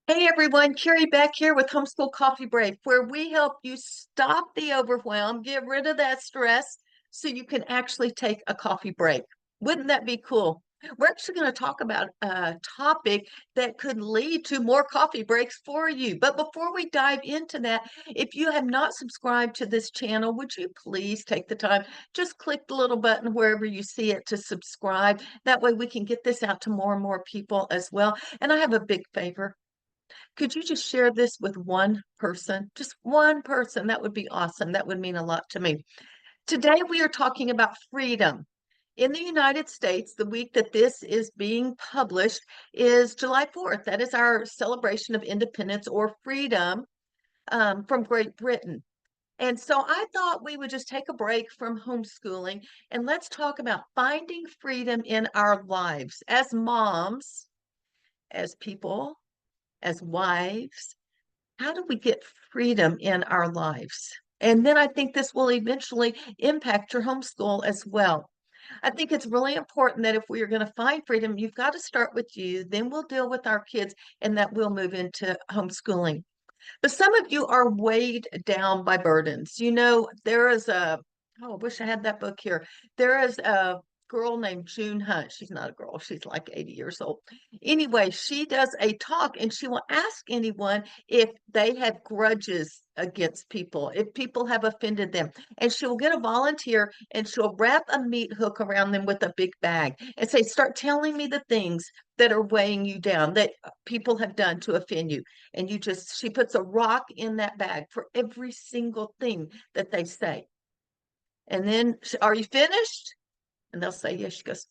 Hey everyone, Carrie back here with Homeschool Coffee Break, where we help you stop the overwhelm, get rid of that stress so you can actually take a coffee break. Wouldn't that be cool? We're actually going to talk about a topic that could lead to more coffee breaks for you. But before we dive into that, if you have not subscribed to this channel, would you please take the time, just click the little button wherever you see it to subscribe. That way we can get this out to more and more people as well. And I have a big favor. Could you just share this with one person? Just one person. That would be awesome. That would mean a lot to me. Today, we are talking about freedom. In the United States, the week that this is being published is July 4th. That is our celebration of independence or freedom from Great Britain. And so I thought we would just take a break from homeschooling and let's talk about finding freedom in our lives as moms, as people, as wives. How do we get freedom in our lives? And then I think this will eventually impact your homeschool as well. I think it's really important that if we are going to find freedom, you've got to start with you, then we'll deal with our kids, and that will move into homeschooling. But some of you are weighed down by burdens. There is I wish I had that book here. There is a girl named June Hunt. She's not a girl, she's like 80 years old. Anyway, she does a talk and she will ask anyone if they have grudges against people, if people have offended them. And she'll get a volunteer and she'll wrap a meat hook around them with a big bag and say, start telling me the things that are weighing you down that people have done to offend you. And she puts a rock in that bag for every single thing that they say. And then, are you finished? And they'll say, yes. She goes,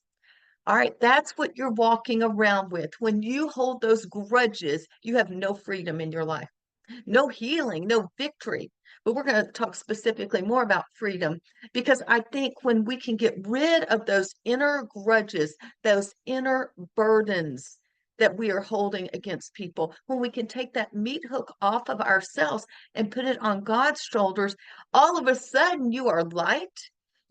all right, that's what you're walking around with. When you hold those grudges, you have no freedom in your life, no healing, no victory. But we're going to talk specifically more about freedom because I think when we can get rid of those inner grudges, those inner burdens that we are holding against people, when we can take that meat hook off of ourselves and put it on God's shoulders, all of a sudden you are light.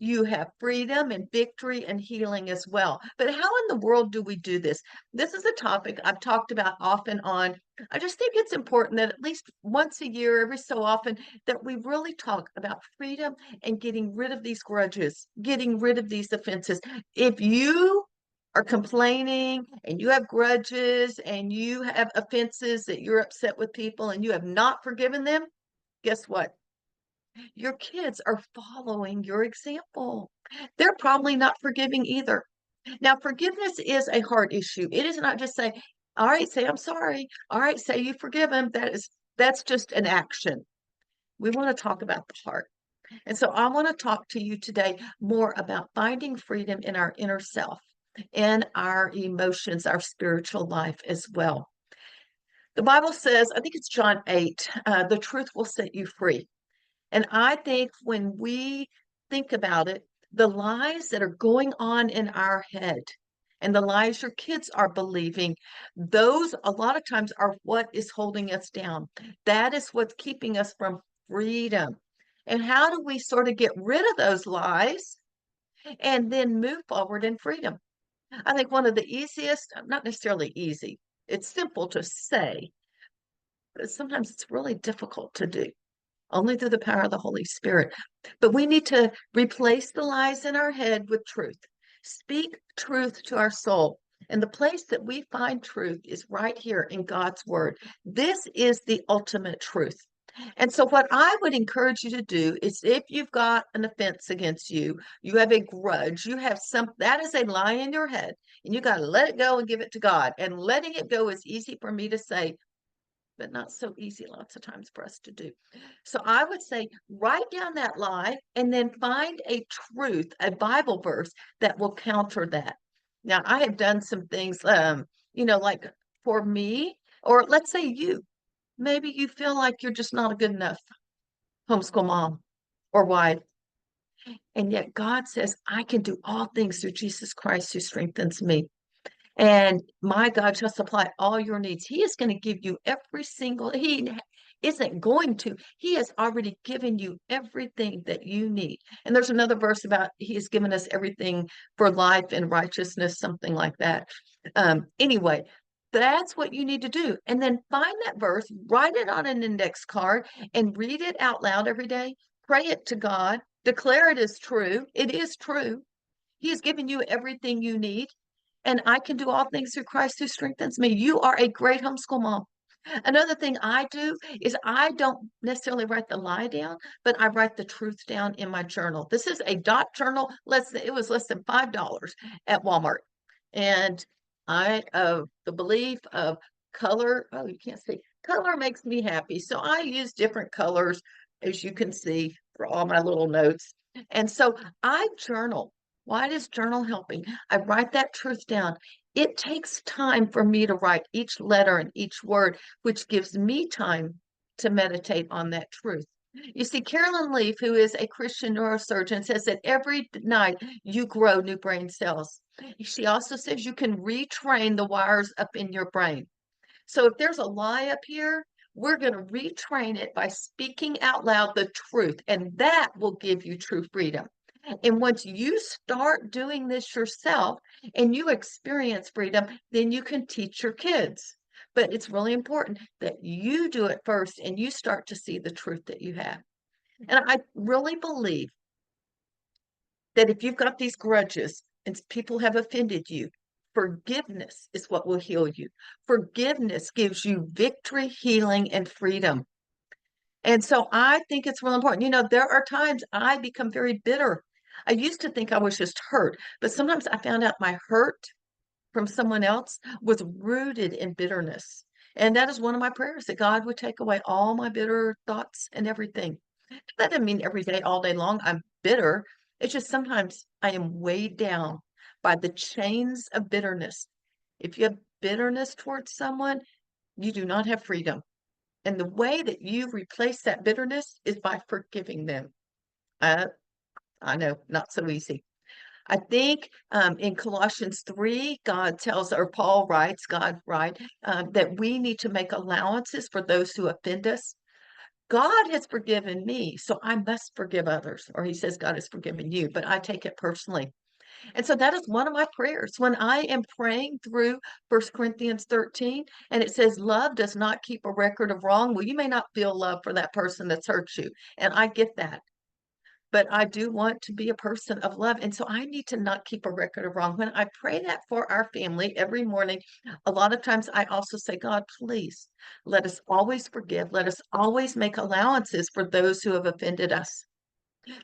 You have freedom and victory and healing as well. But how in the world do we do this? This is a topic I've talked about off and on. I just think it's important that at least once a year, every so often, that we really talk about freedom and getting rid of these grudges, getting rid of these offenses. If you are complaining and you have grudges and you have offenses that you're upset with people and you have not forgiven them, guess what? Your kids are following your example. They're probably not forgiving either. Now, forgiveness is a hard issue. It is not just say, all right, say I'm sorry. All right, say you forgive him. That's just an action. We want to talk about the heart. And so I want to talk to you today more about finding freedom in our inner self, in our emotions, our spiritual life as well. The Bible says, I think it's John 8, the truth will set you free. And I think when we think about it, the lies that are going on in our head and the lies your kids are believing, those a lot of times are what is holding us down. That is what's keeping us from freedom. And how do we sort of get rid of those lies and then move forward in freedom? I think one of the easiest, not necessarily easy, it's simple to say, but sometimes it's really difficult to do only through the power of the Holy Spirit. But we need to replace the lies in our head with truth. Speak truth to our soul. And the place that we find truth is right here in God's word. This is the ultimate truth. And so, what I would encourage you to do is if you've got an offense against you, you have a grudge, you have that is a lie in your head, and you got to let it go and give it to God. And letting it go is easy for me to say, but not so easy lots of times for us to do. So I would say write down that lie and then find a truth, a Bible verse that will counter that. Now, I have done some things, like for me, or let's say maybe you feel like you're just not a good enough homeschool mom or wife. And yet God says, I can do all things through Jesus Christ who strengthens me. And my God shall supply all your needs. He is going to give you he isn't going to, he has already given you everything that you need. And there's another verse about he has given us everything for life and righteousness, something like that. Anyway, That's what you need to do. And then find that verse, write it on an index card, and read it out loud every day. Pray it to God, declare it as true. It is true. He has given you everything you need. And I can do all things through Christ who strengthens me. You are a great homeschool mom. Another thing I do is I don't necessarily write the lie down, but I write the truth down in my journal. This is a dot journal. It was less than $5 at Walmart. And I the belief of color, oh, you can't see. Color makes me happy. So I use different colors, as you can see, for all my little notes. And so I journal. Why does journal helping? I write that truth down. It takes time for me to write each letter and each word, which gives me time to meditate on that truth. You see, Carolyn Leaf, who is a Christian neurosurgeon, says that every night you grow new brain cells. She also says you can retrain the wires up in your brain. So if there's a lie up here, we're going to retrain it by speaking out loud the truth, and that will give you true freedom. And once you start doing this yourself and you experience freedom, then you can teach your kids. But it's really important that you do it first and you start to see the truth that you have. And I really believe that if you've got these grudges and people have offended you, forgiveness is what will heal you. Forgiveness gives you victory, healing, and freedom. And so I think it's real important. You know, there are times I become very bitter. I used to think I was just hurt, but sometimes I found out my hurt from someone else was rooted in bitterness. And that is one of my prayers, that God would take away all my bitter thoughts and everything. That doesn't mean every day, all day long, I'm bitter. It's just sometimes I am weighed down by the chains of bitterness. If you have bitterness towards someone, you do not have freedom. And the way that you replace that bitterness is by forgiving them. I know, not so easy. I think in Colossians 3, God tells, or Paul writes, God writes, that we need to make allowances for those who offend us. God has forgiven me, so I must forgive others. Or he says God has forgiven you, but I take it personally. And so that is one of my prayers. When I am praying through 1 Corinthians 13, and it says, love does not keep a record of wrong. Well, you may not feel love for that person that's hurt you. And I get that. But I do want to be a person of love. And so I need to not keep a record of wrong. When I pray that for our family every morning, a lot of times I also say, God, please let us always forgive. Let us always make allowances for those who have offended us.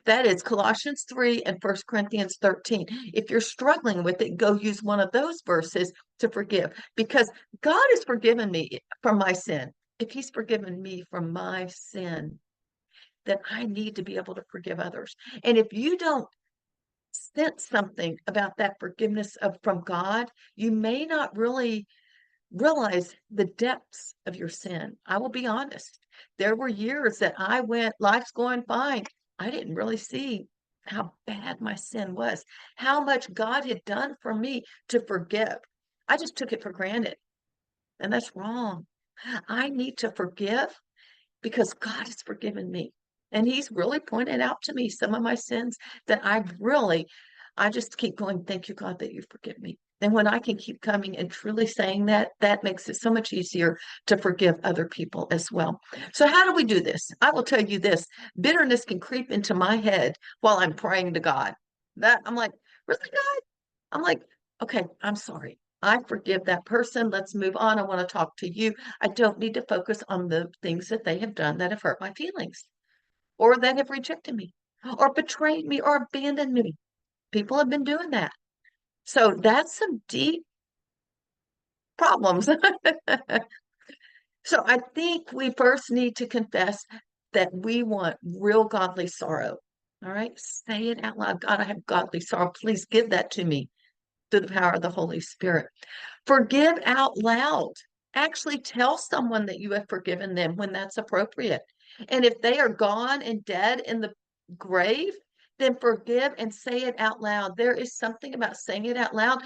That is Colossians 3 and 1 Corinthians 13. If you're struggling with it, go use one of those verses to forgive, because God has forgiven me from my sin. If he's forgiven me from my sin, then I need to be able to forgive others. And if you don't sense something about that forgiveness from God, you may not really realize the depths of your sin. I will be honest. There were years that I went, life's going fine. I didn't really see how bad my sin was, how much God had done for me to forgive. I just took it for granted. And that's wrong. I need to forgive because God has forgiven me. And he's really pointed out to me some of my sins that I just keep going, thank you, God, that you forgive me. And when I can keep coming and truly saying that, that makes it so much easier to forgive other people as well. So how do we do this? I will tell you this, bitterness can creep into my head while I'm praying to God. That I'm like, really, God? I'm like, okay, I'm sorry. I forgive that person. Let's move on. I want to talk to you. I don't need to focus on the things that they have done that have hurt my feelings or that have rejected me or betrayed me or abandoned me. People have been doing that. So that's some deep problems. So I think we first need to confess that we want real godly sorrow. All right. Say it out loud. God, I have godly sorrow. Please give that to me through the power of the Holy Spirit. Forgive out loud. Actually tell someone that you have forgiven them when that's appropriate. And if they are gone and dead in the grave, then forgive and say it out loud. There is something about saying it out loud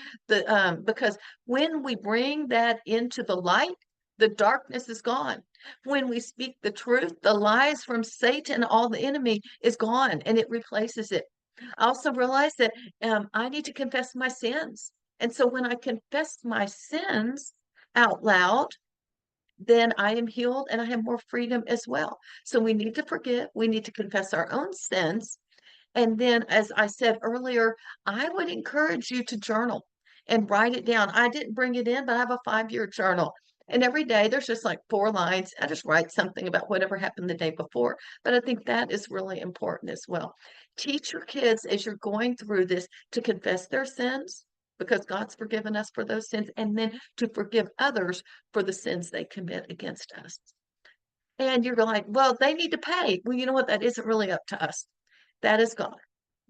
because when we bring that into the light, the darkness is gone. When we speak the truth, the lies from Satan, all the enemy is gone and it replaces it. I also realize that I need to confess my sins. And so when I confess my sins, out loud, then I am healed and I have more freedom as well. So we need to forgive, we need to confess our own sins. And then, as I said earlier, I would encourage you to journal and write it down. I didn't bring it in, but I have a 5-year journal. And every day there's just like 4 lines. I just write something about whatever happened the day before. But I think that is really important as well. Teach your kids as you're going through this to confess their sins because God's forgiven us for those sins, and then to forgive others for the sins they commit against us. And you're like, well, they need to pay. Well, you know what? That isn't really up to us. That is God.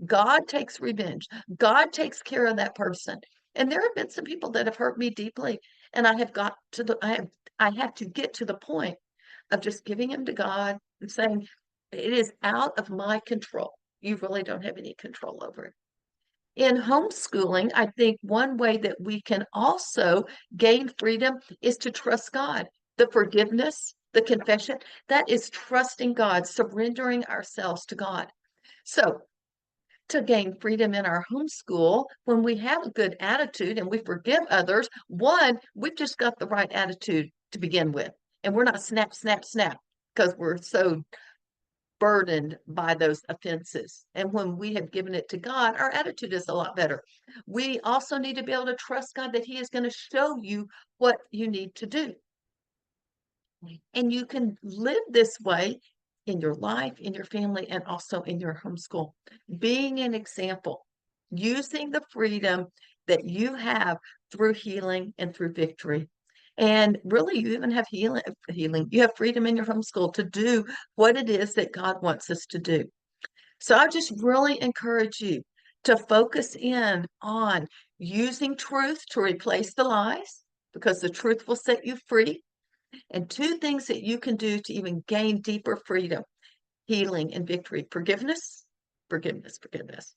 God takes revenge. God takes care of that person. And there have been some people that have hurt me deeply, and I have to get to the point of just giving him to God and saying, it is out of my control. You really don't have any control over it. In homeschooling, I think one way that we can also gain freedom is to trust God. The forgiveness, the confession, that is trusting God, surrendering ourselves to God. So, to gain freedom in our homeschool, when we have a good attitude and we forgive others, one, we've just got the right attitude to begin with. And we're not snap, snap, snap because we're so burdened by those offenses. And when we have given it to God, our attitude is a lot better. We also need to be able to trust God that He is going to show you what you need to do. And you can live this way in your life, in your family, and also in your homeschool. Being an example, using the freedom that you have through healing and through victory. And really, you even have healing. You have freedom in your homeschool to do what it is that God wants us to do. So I just really encourage you to focus in on using truth to replace the lies, because the truth will set you free. And 2 things that you can do to even gain deeper freedom, healing, and victory: forgiveness, forgiveness, forgiveness,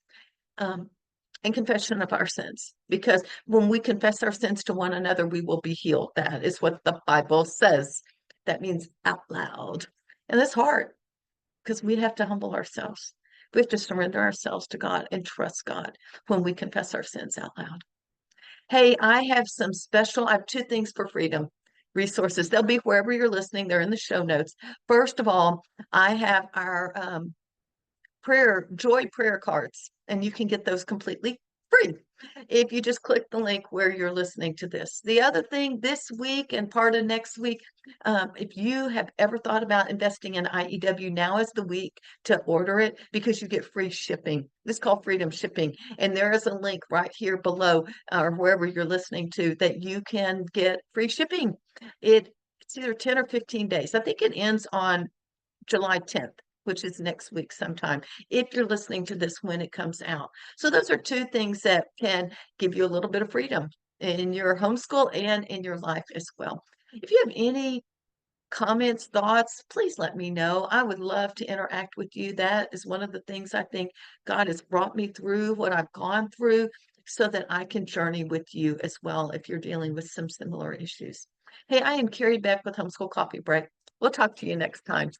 and confession of our sins. Because when we confess our sins to one another, we will be healed. That is what the Bible says. That means out loud. And that's hard because we have to humble ourselves. We have to surrender ourselves to God and trust God when we confess our sins out loud. Hey, I have 2 things for freedom resources. They'll be wherever you're listening. They're in the show notes. First of all, I have our joy prayer cards, and you can get those completely free if you just click the link where you're listening to this. The other thing this week and part of next week, if you have ever thought about investing in IEW, now is the week to order it because you get free shipping. It's called Freedom Shipping, and there is a link right here below or wherever you're listening to that you can get free shipping. It's either 10 or 15 days. I think it ends on July 10th, which is next week sometime, if you're listening to this when it comes out. So those are 2 things that can give you a little bit of freedom in your homeschool and in your life as well. If you have any comments, thoughts, please let me know. I would love to interact with you. That is one of the things I think God has brought me through, what I've gone through, so that I can journey with you as well if you're dealing with some similar issues. Hey, I am Carrie Beck with Homeschool Coffee Break. We'll talk to you next time.